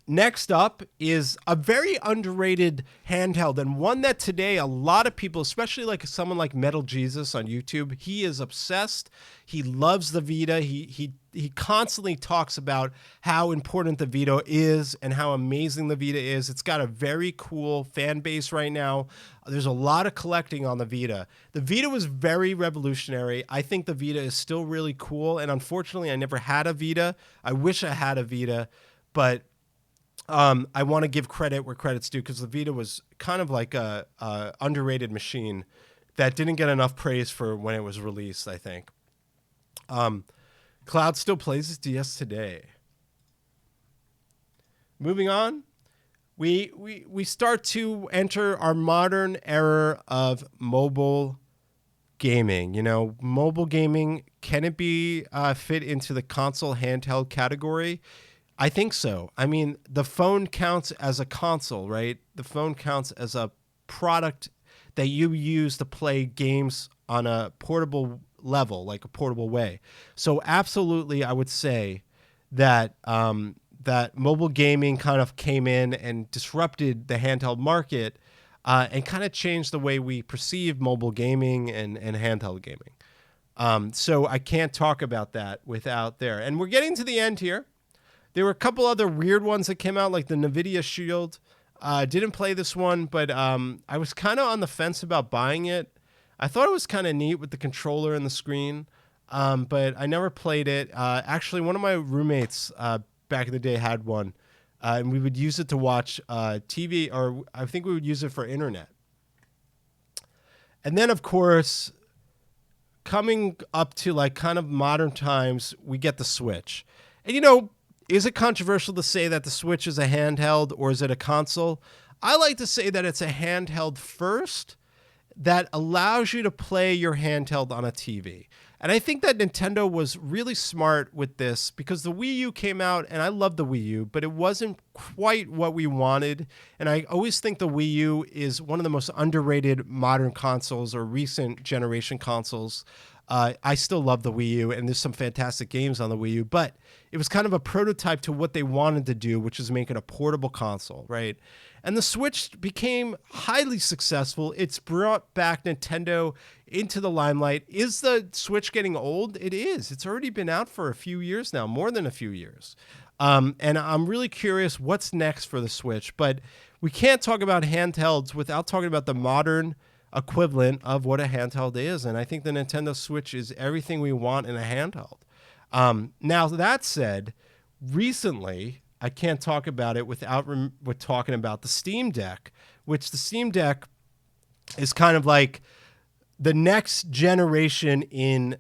Next up is a very underrated handheld, and one that today a lot of people, especially like someone like Metal Jesus on YouTube, he is obsessed. He loves the Vita. He constantly talks about how important the Vita is and how amazing the Vita is. It's got a very cool fan base right now. There's a lot of collecting on the Vita. The Vita was very revolutionary. I think the Vita is still really cool, and unfortunately, I never had a Vita. I wish I had a Vita, but I want to give credit where credit's due, because the Vita was kind of like a underrated machine that didn't get enough praise for when it was released, I think. Cloud still plays his DS today. Moving on, we start to enter our modern era of mobile gaming. Mobile gaming can it be fit into the console handheld category? I think so. I mean, the phone counts as a console, right? The phone counts as a product that you use to play games on a portable level, like a portable way. So absolutely, I would say that that mobile gaming kind of came in and disrupted the handheld market and kind of changed the way we perceive mobile gaming and handheld gaming. So I can't talk about that without there. And we're getting to the end here. There were a couple other weird ones that came out, like the NVIDIA Shield. Didn't play this one, but I was kind of on the fence about buying it. I thought it was kind of neat with the controller and the screen, but I never played it. Actually, one of my roommates back in the day had one, and we would use it to watch TV, or I think we would use it for internet. And then, of course, coming up to like kind of modern times, we get the Switch. And, you know, is it controversial to say that the Switch is a handheld or is it a console? I like to say that it's a handheld first that allows you to play your handheld on a TV. And I think that Nintendo was really smart with this because the Wii U came out, and I love the Wii U, but it wasn't quite what we wanted. And I always think the Wii U is one of the most underrated modern consoles or recent generation consoles. I still love the Wii U, and there's some fantastic games on the Wii U, but it was kind of a prototype to what they wanted to do, which is make it a portable console, right? And the Switch became highly successful. It's brought back Nintendo into the limelight. Is the Switch getting old? It is. It's already been out for a few years now, more than a few years. And I'm really curious what's next for the Switch, but we can't talk about handhelds without talking about the modern equivalent of what a handheld is. And I think the Nintendo Switch is everything we want in a handheld. Now, that said, recently, I can't talk about it without talking about the Steam Deck, which the Steam Deck is kind of like the next generation in,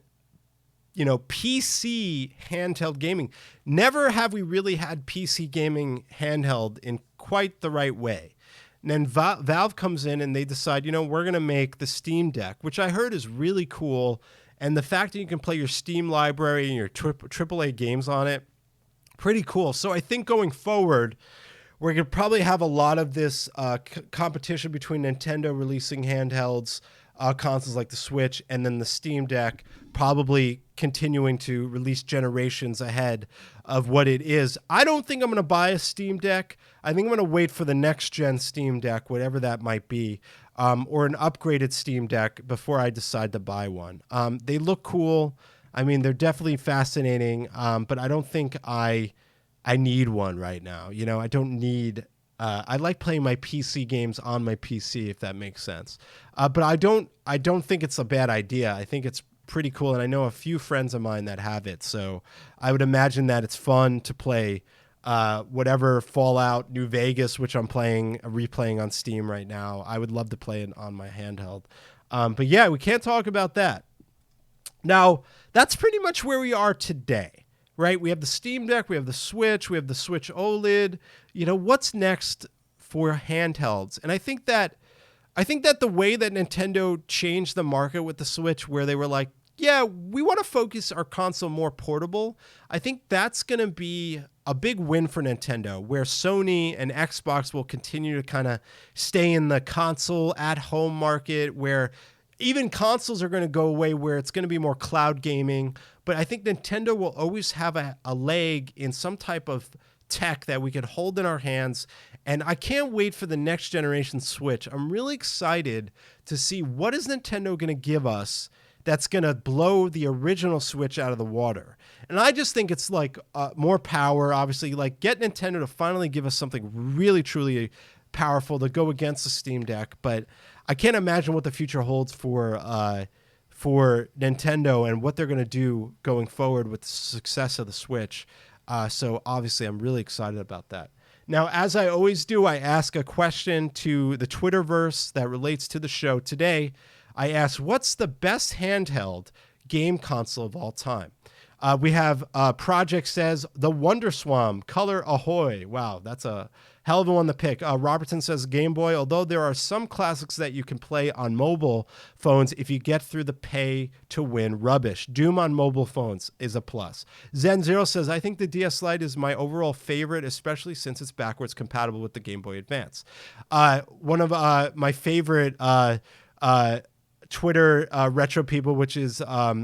you know, PC handheld gaming. Never have we really had PC gaming handheld in quite the right way. And then Valve comes in and they decide, you know, we're going to make the Steam Deck, which I heard is really cool. And the fact that you can play your Steam library and your AAA games on it, pretty cool. So I think going forward, we're going to probably have a lot of this competition between Nintendo releasing handhelds, consoles like the Switch, and then the Steam Deck probably continuing to release generations ahead of what it is. I don't think I'm going to buy a Steam Deck. I think I'm going to wait for the next gen Steam Deck, whatever that might be, or an upgraded Steam Deck before I decide to buy one. They look cool. I mean, they're definitely fascinating, but I don't think I need one right now. You know, I don't need. I like playing my PC games on my PC, if that makes sense. But I don't think it's a bad idea. I think it's pretty cool, and I know a few friends of mine that have it. So I would imagine that it's fun to play whatever Fallout New Vegas, which I'm replaying on Steam right now. I would love to play it on my handheld. But yeah, we can't talk about that. Now, that's pretty much where we are today, right? We have the Steam Deck, we have the Switch OLED. You know, what's next for handhelds? And I think that the way that Nintendo changed the market with the Switch, where they were like, yeah, we want to focus our console more portable, I think that's going to be a big win for Nintendo, where Sony and Xbox will continue to kind of stay in the console at home market, where even consoles are going to go away, where it's going to be more cloud gaming. But I think Nintendo will always have a leg in some type of tech that we can hold in our hands. And I can't wait for the next generation Switch. I'm really excited to see what is Nintendo going to give us that's going to blow the original Switch out of the water. And I just think it's like more power, obviously, like get Nintendo to finally give us something really, truly powerful to go against the Steam Deck. But I can't imagine what the future holds for Nintendo and what they're going to do going forward with the success of the Switch. So obviously, I'm really excited about that. Now, as I always do, I ask a question to the Twitterverse that relates to the show. Today, I asked, what's the best handheld game console of all time? We have Project says the Wonder Swam, Color Ahoy. Wow, that's a hell of a one to pick. Robertson says Game Boy, although there are some classics that you can play on mobile phones if you get through the pay to win rubbish. Doom on mobile phones is a plus. Zen Zero says, I think the DS Lite is my overall favorite, especially since it's backwards compatible with the Game Boy Advance. One of my favorite Twitter retro people, which is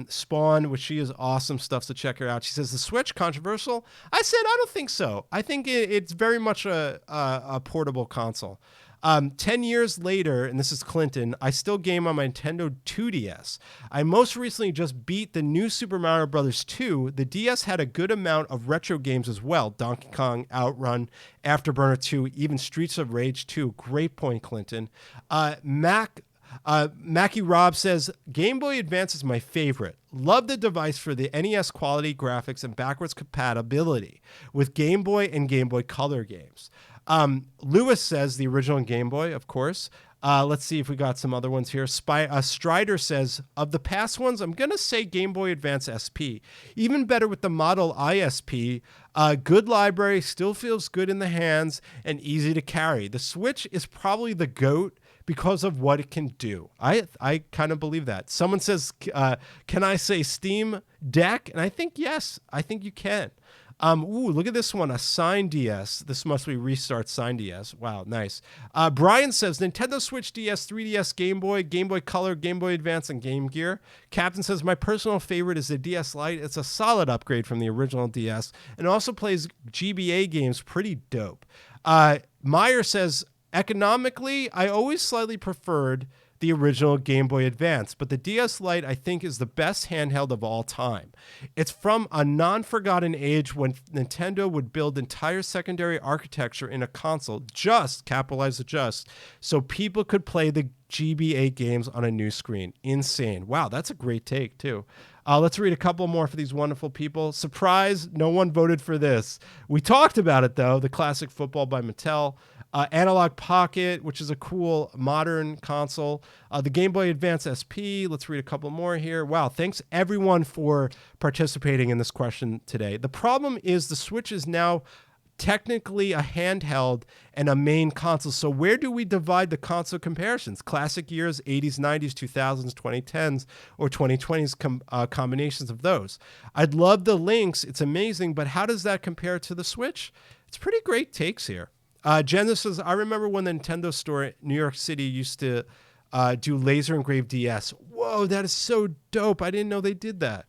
Spawn, which she is awesome stuff, so check her out. She says, the Switch, controversial? I said, I don't think so. I think it's very much a portable console. 10 years later, and this is Clinton, I still game on my Nintendo 2DS. I most recently just beat the new Super Mario Bros. 2. The DS had a good amount of retro games as well. Donkey Kong, Outrun, Afterburner 2, even Streets of Rage 2. Great point, Clinton. Mackie Rob says, Game Boy Advance is my favorite. Love the device for the NES quality graphics and backwards compatibility with Game Boy and Game Boy Color games. Lewis says the original Game Boy, of course. Let's see if we got some other ones here. Strider says, of the past ones, I'm going to say Game Boy Advance SP. Even better with the model ISP. Good library, still feels good in the hands, and easy to carry. The Switch is probably the GOAT because of what it can do. I kind of believe that. Someone says, can I say Steam Deck? And I think, yes, I think you can. Ooh, look at this one, a Sign DS. This must be Restart Sign DS. Wow, nice. Brian says, Nintendo Switch DS, 3DS, Game Boy Color, Game Boy Advance, and Game Gear. Captain says, my personal favorite is the DS Lite. It's a solid upgrade from the original DS and also plays GBA games pretty dope. Meyer says, economically, I always slightly preferred the original Game Boy Advance, but the DS Lite, I think, is the best handheld of all time. It's from a non-forgotten age when Nintendo would build entire secondary architecture in a console, capitalize the just, so people could play the GBA games on a new screen. Insane. Wow, that's a great take, too. Let's read a couple more for these wonderful people. Surprise, no one voted for this. We talked about it, though, the classic football by Mattel. Analog Pocket, which is a cool modern console. The Game Boy Advance SP. Let's read a couple more here. Wow, thanks everyone for participating in this question today. The problem is the Switch is now technically a handheld and a main console. So where do we divide the console comparisons? Classic years, 80s, 90s, 2000s, 2010s, or 2020s combinations of those. I'd love the links. It's amazing, but how does that compare to the Switch? It's pretty great takes here. Jenna says, I remember when the Nintendo store in New York City used to do laser engraved DS. Whoa, that is so dope. I didn't know they did that.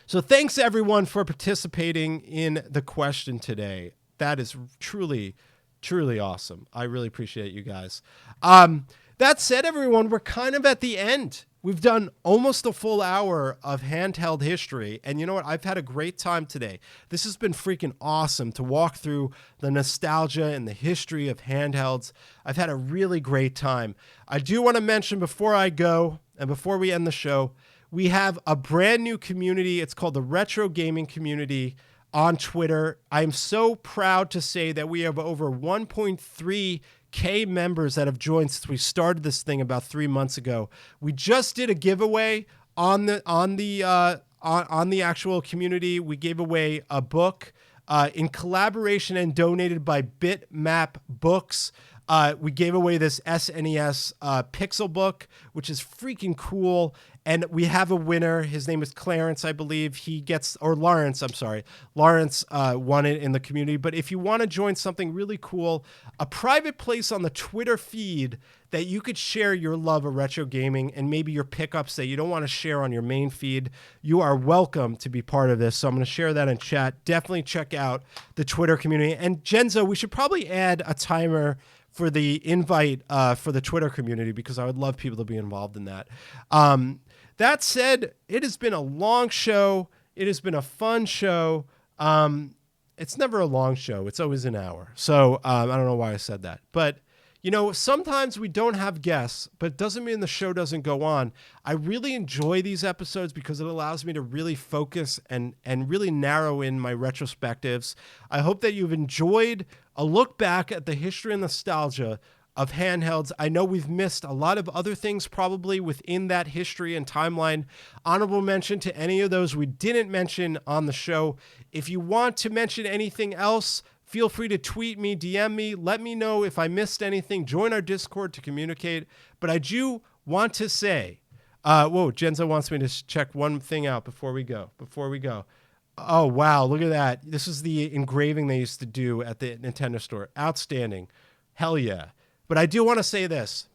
So thanks everyone for participating in the question today. That is truly, truly awesome. I really appreciate you guys. That said, everyone, we're kind of at the end. We've done almost a full hour of handheld history. And you know what? I've had a great time today. This has been freaking awesome to walk through the nostalgia and the history of handhelds. I've had a really great time. I do want to mention before I go and before we end the show, we have a brand new community. It's called the Retro Gaming Community on Twitter. I'm so proud to say that we have over 1.3K members that have joined since we started this thing about 3 months ago. We just did a giveaway on the actual community. We gave away a book in collaboration and donated by Bitmap Books. We gave away this SNES Pixel book, which is freaking cool. And we have a winner. His name is Clarence, I believe. Lawrence, I'm sorry. Lawrence won it in the community. But if you want to join something really cool, a private place on the Twitter feed that you could share your love of retro gaming and maybe your pickups that you don't want to share on your main feed, you are welcome to be part of this. So I'm going to share that in chat. Definitely check out the Twitter community. And Genzo, we should probably add a timer for the invite for the Twitter community because I would love people to be involved in that. That said, it has been a long show. It has been a fun show. It's never a long show. It's always an hour. So I don't know why I said that. But, you know, sometimes we don't have guests, but it doesn't mean the show doesn't go on. I really enjoy these episodes because it allows me to really focus and really narrow in my retrospectives. I hope that you've enjoyed a look back at the history and nostalgia of handhelds. I know we've missed a lot of other things probably within that history and timeline. Honorable mention to any of those we didn't mention on the show. If you want to mention anything else, feel free to tweet me, DM me, let me know if I missed anything. Join our Discord to communicate. But I do want to say, Jenza wants me to check one thing out before we go. Oh, wow, look at that. This is the engraving they used to do at the Nintendo store. Outstanding. Hell yeah. But I do want to say this.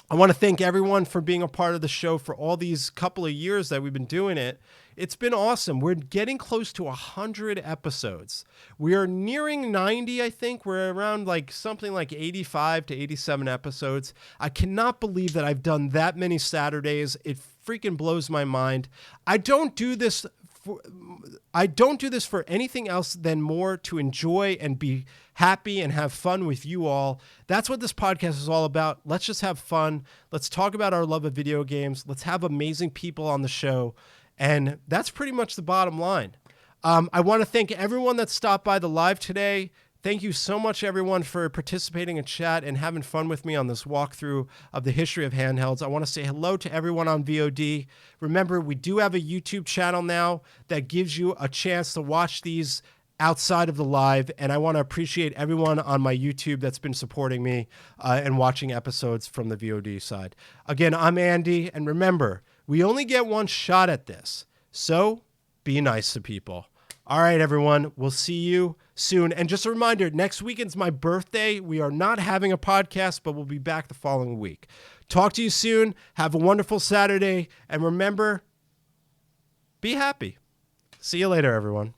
I want to thank everyone for being a part of the show for all these couple of years that we've been doing it. It's been awesome. We're getting close to 100 episodes. We are nearing 90, I think. We're around like something like 85 to 87 episodes. I cannot believe that I've done that many Saturdays. It freaking blows my mind. I don't do this for anything else than more to enjoy and be happy and have fun with you all. That's what this podcast is all about. Let's just have fun. Let's talk about our love of video games. Let's have amazing people on the show. And that's pretty much the bottom line. I want to thank everyone that stopped by the live today. Thank you so much, everyone, for participating in chat and having fun with me on this walkthrough of the history of handhelds. I want to say hello to everyone on VOD. Remember, we do have a YouTube channel now that gives you a chance to watch these outside of the live, and I want to appreciate everyone on my YouTube that's been supporting me and watching episodes from the VOD side. Again, I'm Andy, and remember, we only get one shot at this, so be nice to people. All right, everyone, we'll see you soon. And just a reminder, next weekend's my birthday. We are not having a podcast, but we'll be back the following week. Talk to you soon. Have a wonderful Saturday. And remember, be happy. See you later, everyone.